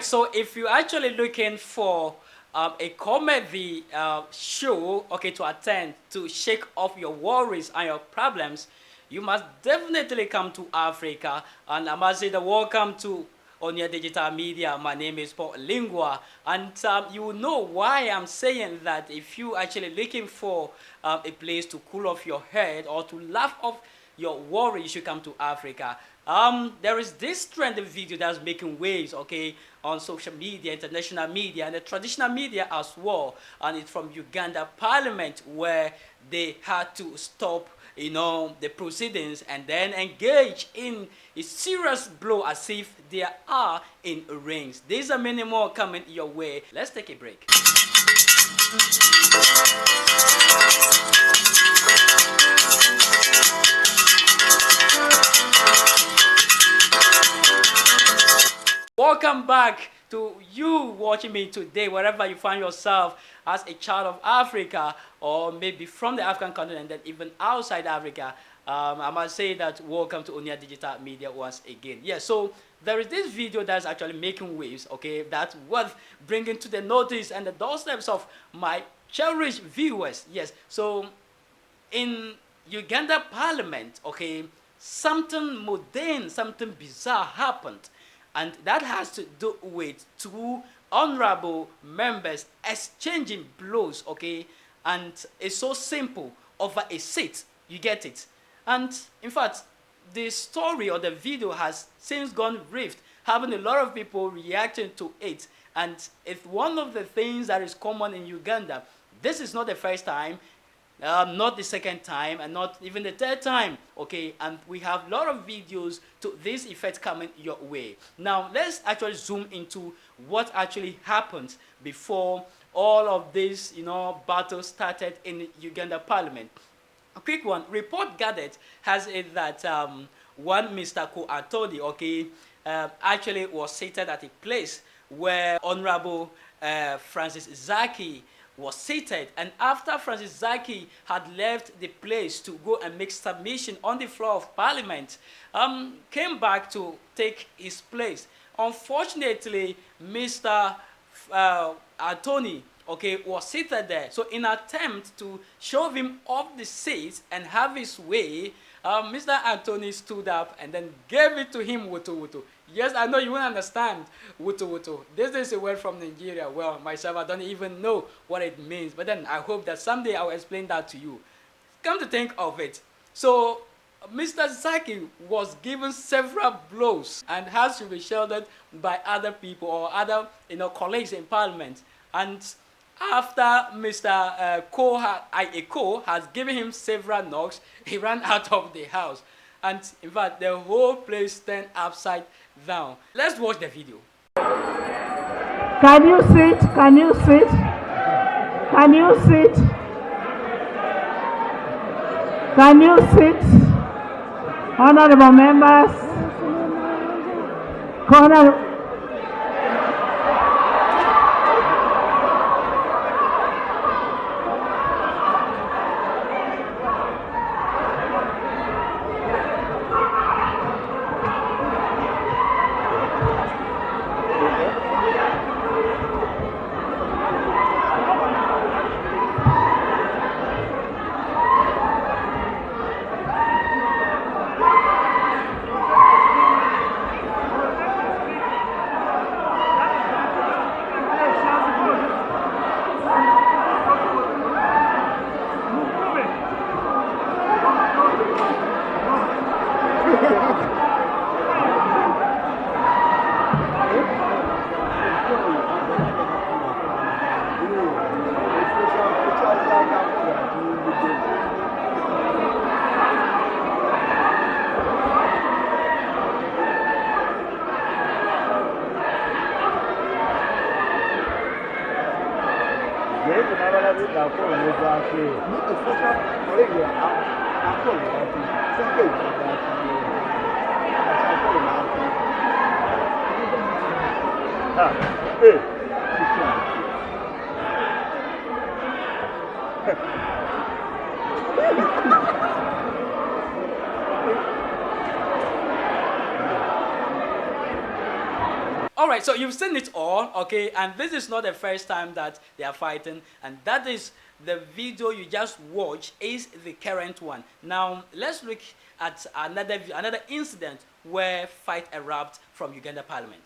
so if you're actually looking for a comedy show, okay, to attend to shake off your worries and your problems, you must definitely come to Africa. And I must say that welcome to on your digital media. My name is Paul Lingua, and you will know why I'm saying that. If you actually looking for a place to cool off your head or to laugh off your worry, you should come to Africa. There is this trending video that's making waves, okay, on social media, international media, and the traditional media as well. And it's from Uganda Parliament, where they had to stop, the proceedings and then engage in a serious blow as if they are in rings. These are many more coming your way. Let's take a break. Welcome back to you watching me today, wherever you find yourself as a child of Africa, or maybe from the African continent and even outside Africa. I must say that welcome to Onia Digital Media once again. Yeah, so there is this video that's actually making waves, okay, that's worth bringing to the notice and the doorsteps of my cherished viewers. Yes, so in Uganda Parliament, okay, something mundane, something bizarre happened. And that has to do with two honorable members exchanging blows, okay? And it's so simple, over a seat, you get it. And in fact, the story or the video has since gone rift, having a lot of people reacting to it. And it's one of the things that is common in Uganda. This is not the first time, not the second time, and not even the third time, okay? And we have a lot of videos to this effect coming your way. Now, let's actually zoom into what actually happened before all of this, battle started in Uganda Parliament. A quick one. Report gathered has it that one Mr. Ko-Antoni, okay, actually was seated at a place where Honorable Francis Zaki was seated, and after Francis Zaki had left the place to go and make submission on the floor of Parliament, came back to take his place. Unfortunately, Mr. Antoni, okay, was seated there. So in attempt to shove him off the seat and have his way, Mr. Antoni stood up and then gave it to him, wutu wutu. Yes, I know you won't understand wutu wutu. This is a word from Nigeria. Well, myself, I don't even know what it means. But then I hope that someday I'll explain that to you. Come to think of it. So Mr. Zaki was given several blows and has to be sheltered by other people or other colleagues in Parliament. And after Mr. Ko has given him several knocks, he ran out of the house. And in fact, the whole place turned upside down. Let's watch the video. Can you sit? Can you sit? Can you sit? Can you sit? Honorable members, All right, so you've seen it all, okay, and this is not the first time that they are fighting, and that is the video you just watched is the current one. Now let's look at another incident where fight erupted from Uganda Parliament.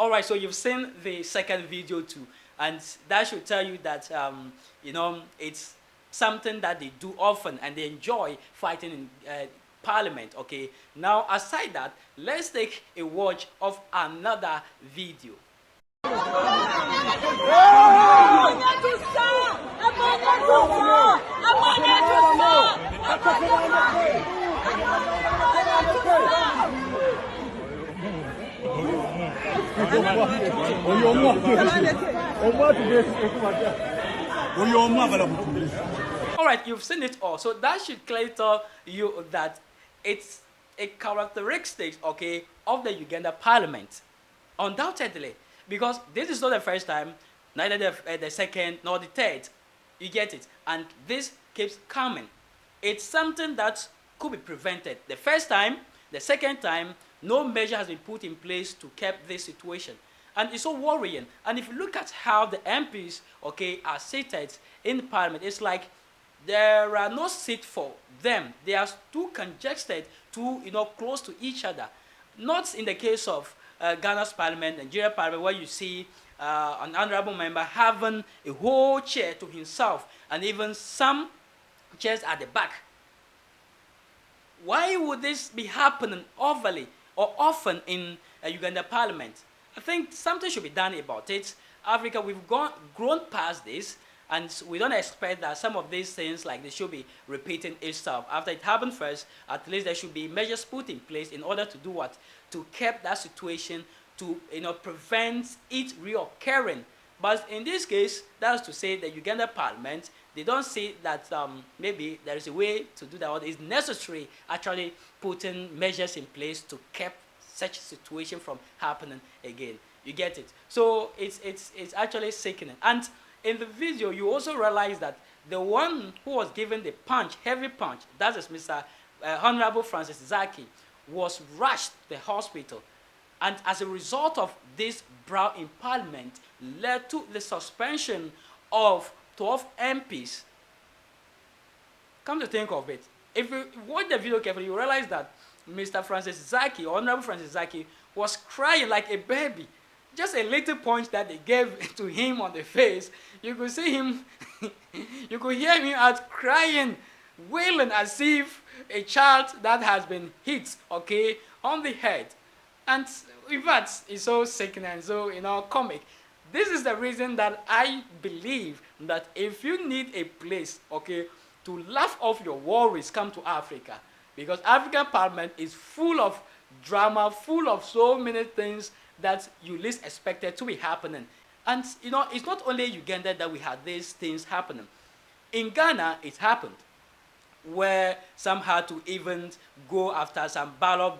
All right, so you've seen the second video too, and that should tell you that it's something that they do often and they enjoy fighting in Parliament. Okay, now aside that, let's take a watch of another video. All right, you've seen it all, so that should clearly tell you that it's a characteristic, okay, of the Uganda Parliament, undoubtedly, because this is not the first time, neither the second nor the third. You get it, and this keeps coming. It's something that could be prevented. The first time, the second time, no measure has been put in place to keep this situation. And it's so worrying. And if you look at how the MPs, okay, are seated in the Parliament, it's like there are no seats for them. They are too congested, too, close to each other. Not in the case of Ghana's Parliament, Nigeria Parliament, where you see an honorable member having a whole chair to himself, and even some chairs at the back. Why would this be happening overly or often in Uganda Parliament? I think something should be done about it. Africa, we've grown past this, and we don't expect that some of these things like this should be repeating itself. After it happened first, at least there should be measures put in place in order to do what? To keep that situation, to prevent it reoccurring. But in this case, that's to say the Uganda Parliament, they don't see that maybe there is a way to do that, or it's necessary actually putting measures in place to keep such situation from happening again. You get it? So it's actually sickening. And in the video, you also realize that the one who was given the punch, heavy punch, that is Mr. Honorable Francis Zaki, was rushed to the hospital. And as a result of this brawl in Parliament, led to the suspension of 12 MPs. Come to think of it, if you watch the video carefully, you realize that Mr. Francis Zaki, Honorable Francis Zaki, was crying like a baby. Just a little punch that they gave to him on the face, you could see him, you could hear him out crying, wailing as if a child that has been hit, okay, on the head. And in fact, it's so sickening and so, comic. This is the reason that I believe that if you need a place, okay, to laugh off your worries, come to Africa. Because African Parliament is full of drama, full of so many things that you least expected to be happening. And, it's not only Uganda that we had these things happening. In Ghana, it happened, where some had to even go after some ballot,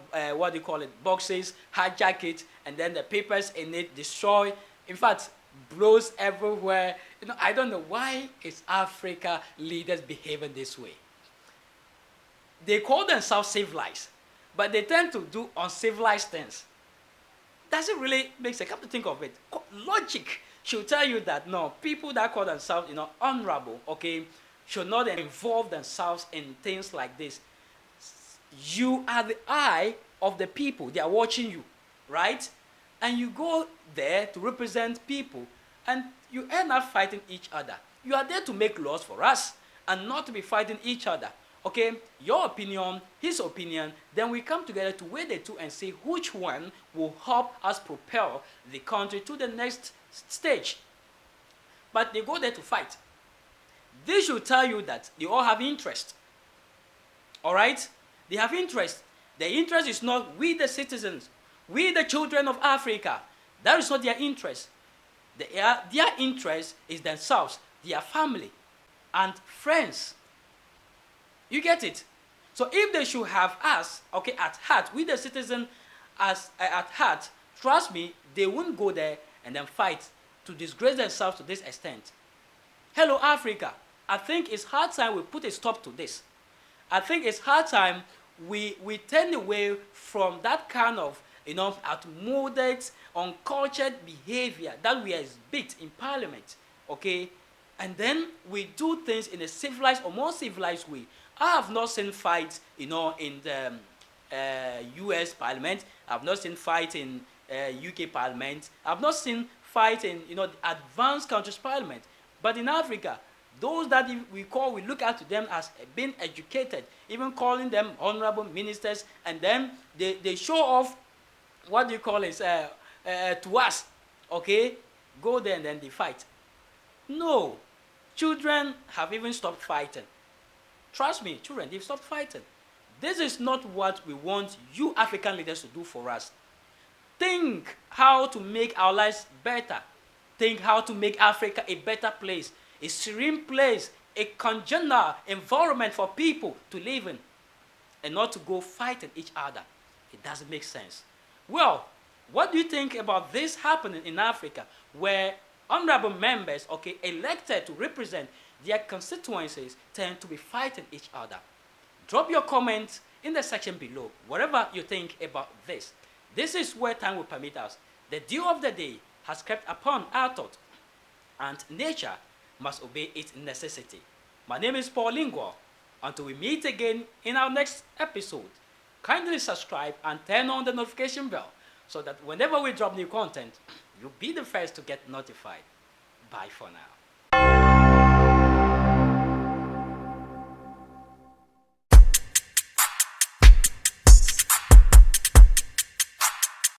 boxes, hijack it, and then the papers in it destroy. In fact, blows everywhere. I don't know why is Africa leaders behaving this way. They call themselves civilized, but they tend to do uncivilized things. Does it really make sense? Come to think of it, logic should tell you that no, people that call themselves, honorable, okay, should not involve themselves in things like this. You are the eye of the people. They are watching you, right? And you go there to represent people, and you end up fighting each other. You are there to make laws for us and not to be fighting each other. Okay, your opinion, his opinion, then we come together to weigh the two and see which one will help us propel the country to the next stage. But they go there to fight. This should tell you that they all have interest. All right? They have interest. Their interest is not we the citizens, we the children of Africa. That is not their interest. Their interest is themselves, their family, and friends. You get it? So if they should have us, okay, at heart, we the citizen at heart, trust me, they won't go there and then fight to disgrace themselves to this extent. Hello, Africa. I think it's hard time we put a stop to this. I think it's hard time we turn away from that kind of outmoded, uncultured behavior that we exhibit in Parliament, okay? And then we do things in a civilized or more civilized way. I have not seen fights, in the U.S. Parliament. I've not seen fight in UK Parliament. I've not seen fight in the advanced countries' Parliament. But in Africa, those that we look at to them as being educated, even calling them honorable ministers, and then they show off what do you call it to us, okay? Go there and then they fight. No, children have even stopped fighting. Trust me, children, they've stopped fighting. This is not what we want you African leaders to do for us. Think how to make our lives better. Think how to make Africa a better place, a serene place, a congenial environment for people to live in, and not to go fighting each other. It doesn't make sense. Well, what do you think about this happening in Africa, where honorable members, okay, elected to represent their constituencies, tend to be fighting each other? Drop your comments in the section below, whatever you think about this. This is where time will permit us. The dew of the day has crept upon our thought, and nature must obey its necessity. My name is Paul Lingua. Until we meet again in our next episode, kindly subscribe and turn on the notification bell so that whenever we drop new content, you'll be the first to get notified. Bye for now.